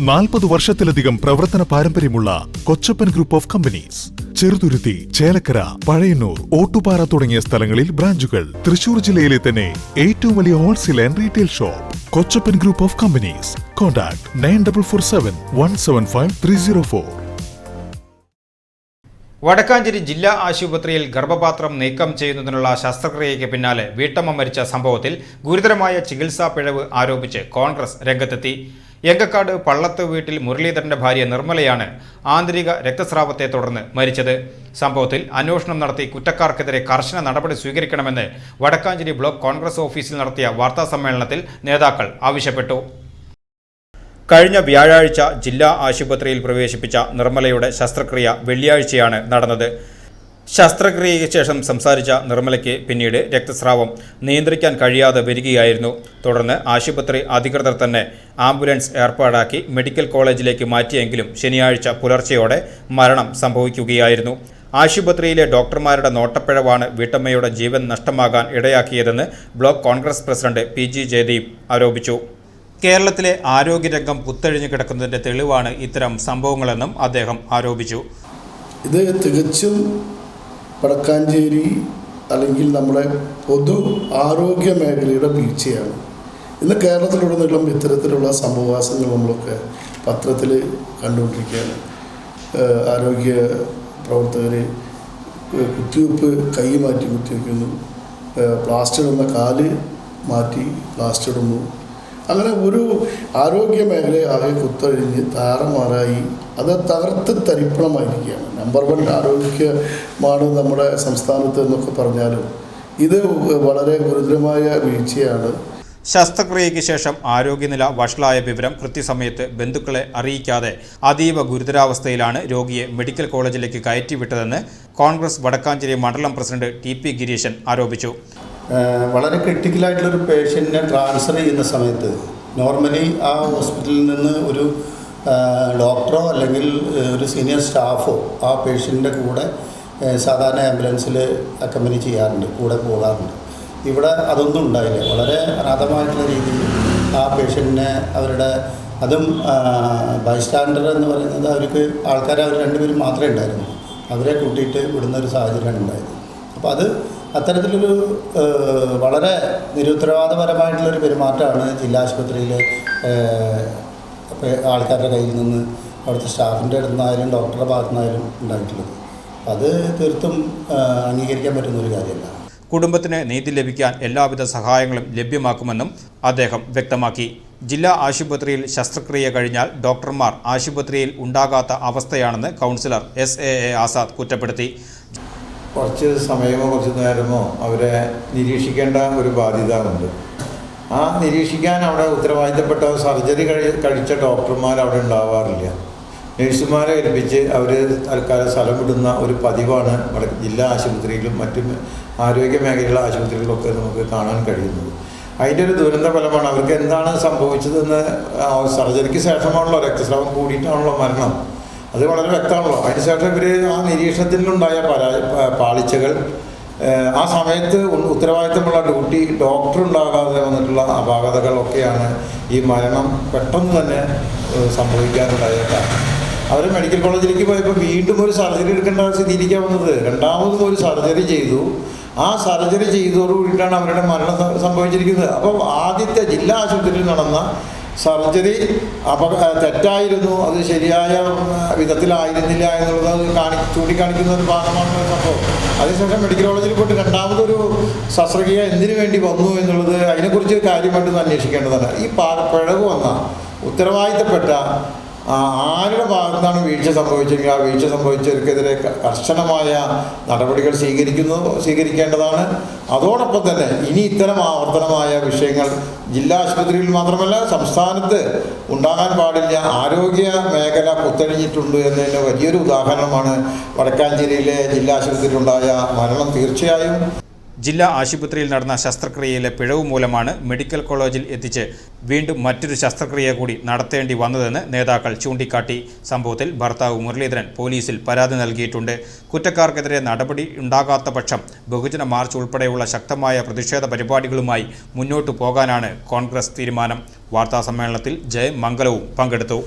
40 വർഷത്തിലധികം പ്രവർത്തന പാരമ്പര്യമുള്ള Kochappan group of companies. Cheruthuruthy, Chelakkara, Pazhayannur, Ottupara തുടങ്ങിയ സ്ഥലങ്ങളിൽ ബ്രാഞ്ചുകൾ. തൃശൂർ ജില്ലയിലെ തന്നെ ഏറ്റവും വലിയ wholesale and retail shop Kochappan group of companies. Contact 9447 175 304. Vadakkanchery ജില്ലാ ആശുപത്രിയിൽ ഗർഭപാത്രം നീക്കം ചെയ്യുന്നതിനുള്ള ശസ്ത്രക്രിയയ്ക്ക് പിന്നാലെ വീട്ടമ്മ മരിച്ച സംഭവത്തിൽ ഗുരുതരമായ ചികിത്സാ പിഴവ് ആരോപിച്ച് കോൺഗ്രസ് രംഗത്തെത്തി. എങ്കക്കാട് പള്ളത്ത് വീട്ടിൽ മുരളീധരന്റെ ഭാര്യ നിർമ്മലയാണ് ആന്തരിക രക്തസ്രാവത്തെ തുടർന്ന് മരിച്ചത്. സംഭവത്തിൽ അന്വേഷണം നടത്തി കുറ്റക്കാർക്കെതിരെ കർശന നടപടി സ്വീകരിക്കണമെന്ന് വടക്കാഞ്ചേരി ബ്ലോക്ക് കോൺഗ്രസ് ഓഫീസിൽ നടത്തിയ വാർത്താസമ്മേളനത്തിൽ നേതാക്കൾ ആവശ്യപ്പെട്ടു. കഴിഞ്ഞ വ്യാഴാഴ്ച ജില്ലാ ആശുപത്രിയിൽ പ്രവേശിപ്പിച്ച നിർമ്മലയുടെ ശസ്ത്രക്രിയ വെള്ളിയാഴ്ചയാണ് നടന്നത്. ശസ്ത്രക്രിയയ്ക്ക് ശേഷം സംസാരിച്ച നിർമ്മലയ്ക്ക് പിന്നീട് രക്തസ്രാവം നിയന്ത്രിക്കാൻ കഴിയാതെ വരികയായിരുന്നു. തുടർന്ന് ആശുപത്രി അധികൃതർ തന്നെ ആംബുലൻസ് ഏർപ്പാടാക്കി മെഡിക്കൽ കോളേജിലേക്ക് മാറ്റിയെങ്കിലും ശനിയാഴ്ച പുലർച്ചെയോടെ മരണം സംഭവിക്കുകയായിരുന്നു. ആശുപത്രിയിലെ ഡോക്ടർമാരുടെ നോട്ടപ്പിഴവാണ് വീട്ടമ്മയുടെ ജീവൻ നഷ്ടമാകാൻ ഇടയാക്കിയതെന്ന് block Congress president PG Jayadeep ആരോപിച്ചു. കേരളത്തിലെ ആരോഗ്യരംഗം കുത്തഴിഞ്ഞു കിടക്കുന്നതിൻ്റെ തെളിവാണ് ഇത്തരം സംഭവങ്ങളെന്നും അദ്ദേഹം ആരോപിച്ചു. ഇത് തികച്ചും വടക്കാഞ്ചേരി അല്ലെങ്കിൽ നമ്മുടെ പൊതു ആരോഗ്യ മേഖലയുടെ വീഴ്ചയാണ്. ഇന്ന് കേരളത്തിലുടനീളം ഇത്തരത്തിലുള്ള സംഭവവാസങ്ങൾ നമ്മളൊക്കെ പത്രത്തിൽ കണ്ടുകൊണ്ടിരിക്കുകയാണ്. ആരോഗ്യ പ്രവർത്തകർ കുത്തിവെപ്പ് കൈ മാറ്റി കുത്തിവെക്കുന്നു, പ്ലാസ്റ്റർ ഇടുന്ന കാല് മാറ്റി പ്ലാസ്റ്റർ ഇടുന്നു. അങ്ങനെ ഒരു ആരോഗ്യ മേഖലയെ ആകെ കുത്തഴിഞ്ഞ് താറമാറായി അത് തകർത്ത് തരിപ്പണമായിരിക്കുകയാണ്. നമ്പർ 1 ആരോഗ്യമാണ് നമ്മുടെ സംസ്ഥാനത്ത് എന്നൊക്കെ പറഞ്ഞാലും ഇത് വളരെ ഗുരുതരമായ വീഴ്ചയാണ്. ശസ്ത്രക്രിയയ്ക്ക് ശേഷം ആരോഗ്യനില വഷളായ വിവരം കൃത്യസമയത്ത് ബന്ധുക്കളെ അറിയിക്കാതെ അതീവ ഗുരുതരാവസ്ഥയിലാണ് രോഗിയെ മെഡിക്കൽ കോളേജിലേക്ക് കയറ്റിവിട്ടതെന്ന് കോൺഗ്രസ് വടക്കാഞ്ചേരി മണ്ഡലം പ്രസിഡന്റ് TP ഗിരീശൻ ആരോപിച്ചു. വളരെ ക്രിട്ടിക്കലായിട്ടുള്ളൊരു പേഷ്യൻറ്റിനെ ട്രാൻസ്ഫർ ചെയ്യുന്ന സമയത്ത് നോർമലി ആ ഹോസ്പിറ്റലിൽ നിന്ന് ഒരു ഡോക്ടറോ അല്ലെങ്കിൽ ഒരു സീനിയർ സ്റ്റാഫോ ആ പേഷ്യൻ്റെ കൂടെ സാധാരണ ആംബുലൻസിൽ അക്കമ്പനി ചെയ്യാറുണ്ട്, കൂടെ പോകാറുണ്ട്. ഇവിടെ അതൊന്നും ഉണ്ടായില്ല. വളരെ അനാഥമായിട്ടുള്ള രീതിയിൽ ആ പേഷ്യൻറ്റിനെ അവരുടെ അതും ബൈസ്റ്റാൻഡർ എന്ന് പറയുന്നത് അവർക്ക് ആൾക്കാർ അവർ 2 പേരും മാത്രമേ ഉണ്ടായിരുന്നു, അവരെ കൂട്ടിയിട്ട് വിടുന്നൊരു സാഹചര്യമാണ് ഉണ്ടായത്. അപ്പോൾ അത് അത്തരത്തിലൊരു വളരെ നിരുത്തരവാദപരമായിട്ടുള്ളൊരു പെരുമാറ്റമാണ് ജില്ലാ ആശുപത്രിയിലെ ആൾക്കാരുടെ കയ്യിൽ നിന്ന് അവിടുത്തെ സ്റ്റാഫിൻ്റെ അടുത്ത് നിന്നായാലും ഡോക്ടറുടെ ഭാഗത്തു നിന്നായാലും ഉണ്ടായിട്ടുള്ളത്. അത് തീർത്തും അംഗീകരിക്കാൻ പറ്റുന്നൊരു കാര്യമല്ല. കുടുംബത്തിന് നീതി ലഭിക്കാൻ എല്ലാവിധ സഹായങ്ങളും ലഭ്യമാക്കുമെന്നും അദ്ദേഹം വ്യക്തമാക്കി. ജില്ലാ ആശുപത്രിയിൽ ശസ്ത്രക്രിയ കഴിഞ്ഞാൽ ഡോക്ടർമാർ ആശുപത്രിയിൽ ഉണ്ടാകാത്ത അവസ്ഥയാണെന്ന് കൗൺസിലർ SAA ആസാദ് കുറ്റപ്പെടുത്തി. കുറച്ച് സമയമോ കുറച്ച് നേരമോ അവരെ നിരീക്ഷിക്കേണ്ട ഒരു ബാധ്യത ഉണ്ട്. ആ നിരീക്ഷിക്കാൻ അവിടെ ഉത്തരവാദിത്തപ്പെട്ട സർജറി കഴിച്ച ഡോക്ടർമാർ അവിടെ ഉണ്ടാവാറില്ല. നഴ്സുമാരെ ഏൽപ്പിച്ച് അവർ തൽക്കാലം സ്ഥലം വിടുന്ന ഒരു പതിവാണ് ജില്ലാ ആശുപത്രിയിലും മറ്റ് ആരോഗ്യ മേഖലയിലുള്ള ആശുപത്രികളിലൊക്കെ നമുക്ക് കാണാൻ കഴിയുന്നത്. അതിൻ്റെ ഒരു ദുരന്ത ഫലമാണ് അവർക്ക് എന്താണ് സംഭവിച്ചതെന്ന് സർജറിക്ക് ശേഷമാണല്ലോ രക്തസ്രാവം കൂടിയിട്ടാണല്ലോ മരണം. അത് വളരെ വ്യക്തമാണല്ലോ. അതിനുശേഷം ഇവർ ആ നിരീക്ഷണത്തിലുണ്ടായ പാളിച്ചകൾ, ആ സമയത്ത് ഉത്തരവാദിത്തമുള്ള ഡ്യൂട്ടി ഡോക്ടർ ഉണ്ടാകാതെ വന്നിട്ടുള്ള അപാകതകളൊക്കെയാണ് ഈ മരണം പെട്ടെന്ന് തന്നെ സംഭവിക്കാനുണ്ടായ കാരണം. അവർ മെഡിക്കൽ കോളേജിലേക്ക് പോയപ്പോൾ വീണ്ടും ഒരു സർജറി എടുക്കേണ്ട സ്ഥിതിയിലേക്കാണ് വന്നത്. രണ്ടാമതും ഒരു സർജറി ചെയ്തു. ആ സർജറി ചെയ്തതോടുകൂടിയിട്ടാണ് അവരുടെ മരണം സംഭവിച്ചിരിക്കുന്നത്. അപ്പോൾ ആദ്യത്തെ ജില്ലാ ആശുപത്രിയിൽ നടന്ന സർജറി തെറ്റായിരുന്നു, അത് ശരിയായ വിധത്തിലായിരുന്നില്ല എന്നുള്ളത് ചൂണ്ടിക്കാണിക്കുന്ന ഒരു ഭാഗമാണ് സംഭവം. അതിനുശേഷം മെഡിക്കൽ കോളേജിൽ പോയിട്ട് രണ്ടാമതൊരു ശസ്ത്രക്രിയ എന്തിനു വേണ്ടി വന്നു എന്നുള്ളത് അതിനെക്കുറിച്ച് കാര്യമായിട്ടൊന്ന് അന്വേഷിക്കേണ്ടതാണ്. ഈ പിഴവ് വന്ന ഉത്തരവാദിത്തപ്പെട്ട ആരുടെ ഭാഗത്താണ് വീഴ്ച സംഭവിച്ചെങ്കിൽ ആ വീഴ്ച സംഭവിച്ചവർക്കെതിരെ കർശനമായ നടപടികൾ സ്വീകരിക്കേണ്ടതാണ്. അതോടൊപ്പം തന്നെ ഇനി ഇത്തരം ആവർത്തനമായ വിഷയങ്ങൾ ജില്ലാ ആശുപത്രിയിൽ മാത്രമല്ല സംസ്ഥാനത്ത് ഉണ്ടാകാൻ പാടില്ല. ആരോഗ്യ മേഖല കുത്തഴിഞ്ഞിട്ടുണ്ട് എന്നതിന് വലിയൊരു ഉദാഹരണമാണ് വടക്കാഞ്ചേരിയിലെ ജില്ലാ ആശുപത്രിയിലുണ്ടായ മരണം. തീർച്ചയായും ജില്ലാ ആശുപത്രിയിൽ നടന്ന ശസ്ത്രക്രിയയിലെ പിഴവ് മൂലമാണ് മെഡിക്കൽ കോളേജിൽ എത്തിച്ച് വീണ്ടും മറ്റൊരു ശസ്ത്രക്രിയ കൂടി നടത്തേണ്ടി വന്നതെന്ന് നേതാക്കൾ ചൂണ്ടിക്കാട്ടി. സംഭവത്തിൽ ഭർത്താവ് മുരളീധരൻ പോലീസിൽ പരാതി നൽകിയിട്ടുണ്ട്. കുറ്റക്കാർക്കെതിരെ നടപടി ഉണ്ടാകാത്ത പക്ഷം ബഹുജന മാർച്ച് ഉൾപ്പെടെയുള്ള ശക്തമായ പ്രതിഷേധ പരിപാടികളുമായി മുന്നോട്ടു പോകാനാണ് കോൺഗ്രസ് തീരുമാനം. വാർത്താസമ്മേളനത്തിൽ ജയമംഗലവും പങ്കെടുത്തു.